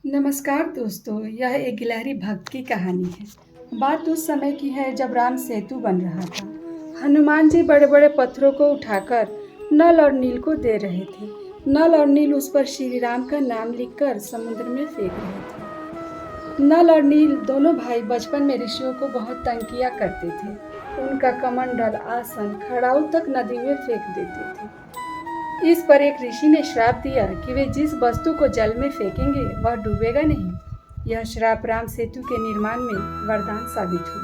नमस्कार दोस्तों, यह एक गिलहरी भक्त की कहानी है। बात उस समय की है जब राम सेतु बन रहा था। हनुमान जी बड़े बड़े पत्थरों को उठाकर नल और नील को दे रहे थे। नल और नील उस पर श्री राम का नाम लिखकर समुद्र में फेंक रहे थे। नल और नील दोनों भाई बचपन में ऋषियों को बहुत तंग किया करते थे। उनका कमंडल, आसन, खड़ाऊ तक नदी में फेंक देते थे। इस पर एक ऋषि ने श्राप दिया कि वे जिस वस्तु को जल में फेंकेंगे वह डूबेगा नहीं। यह श्राप राम सेतु के निर्माण में वरदान साबित हुआ।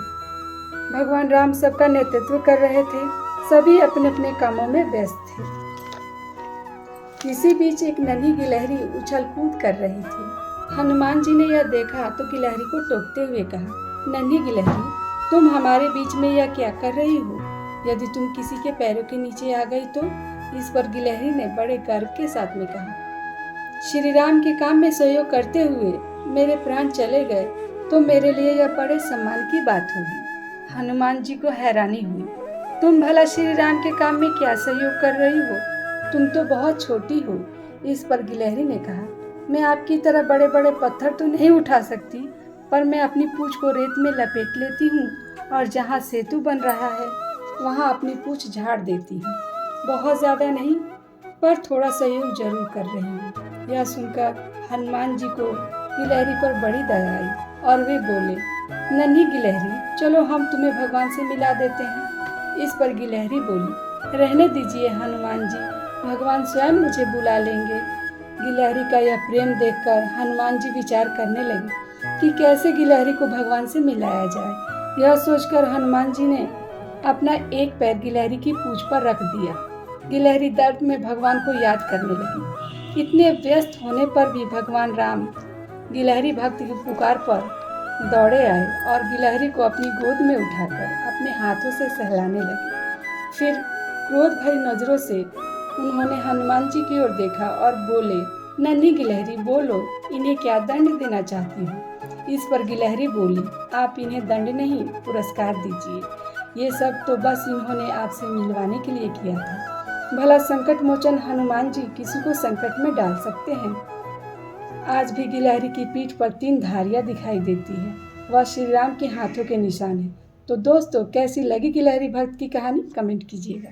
भगवान राम सबका नेतृत्व कर रहे थे। सभी अपने अपने कामों में व्यस्त थे। इसी बीच एक नन्ही गिलहरी उछल कूद कर रही थी। हनुमान जी ने यह देखा तो गिलहरी को टोकते हुए कहा, नन्ही गिलहरी, तुम हमारे बीच में यह क्या कर रही हो? यदि तुम किसी के पैरों के नीचे आ गई तो? इस पर गिलहरी ने बड़े गर्व के साथ में कहा, श्री राम के काम में सहयोग करते हुए मेरे प्राण चले गए तो मेरे लिए यह बड़े सम्मान की बात होगी। हनुमान जी को हैरानी हुई। तुम भला श्री राम के काम में क्या सहयोग कर रही हो? तुम तो बहुत छोटी हो। इस पर गिलहरी ने कहा, मैं आपकी तरह बड़े बड़े पत्थर तो नहीं उठा सकती, पर मैं अपनी पूंछ को रेत में लपेट लेती हूँ और जहाँ सेतु बन रहा है वहाँ अपनी पूंछ झाड़ देती हूँ। बहुत ज़्यादा नहीं, पर थोड़ा सहयोग जरूर कर रही हूँ। यह सुनकर हनुमान जी को गिलहरी पर बड़ी दया आई और वे बोले, नन्ही गिलहरी, चलो हम तुम्हें भगवान से मिला देते हैं। इस पर गिलहरी बोली, रहने दीजिए हनुमान जी, भगवान स्वयं मुझे बुला लेंगे। गिलहरी का यह प्रेम देखकर हनुमान जी विचार करने लगे कि कैसे गिलहरी को भगवान से मिलाया जाए। यह सोचकर हनुमान जी ने अपना एक पैर गिलहरी की पूंछ पर रख दिया। गिलहरी दर्द में भगवान को याद करने लगी। इतने व्यस्त होने पर भी भगवान राम गिलहरी भक्त की पुकार पर दौड़े आए और गिलहरी को अपनी गोद में उठाकर अपने हाथों से सहलाने लगे। फिर क्रोध भरी नजरों से उन्होंने हनुमान जी की ओर देखा और बोले, नन्ही गिलहरी, बोलो, इन्हें क्या दंड देना चाहती हो? इस पर गिलहरी बोली, आप इन्हें दंड नहीं, पुरस्कार दीजिए। ये सब तो बस इन्होंने आपसे मिलवाने के लिए किया था। भला संकट मोचन हनुमान जी किसी को संकट में डाल सकते हैं? आज भी गिलहरी की पीठ पर 3 धारियां दिखाई देती है। वह श्री राम के हाथों के निशान है। तो दोस्तों, कैसी लगी गिलहरी भक्त की कहानी? कमेंट कीजिएगा।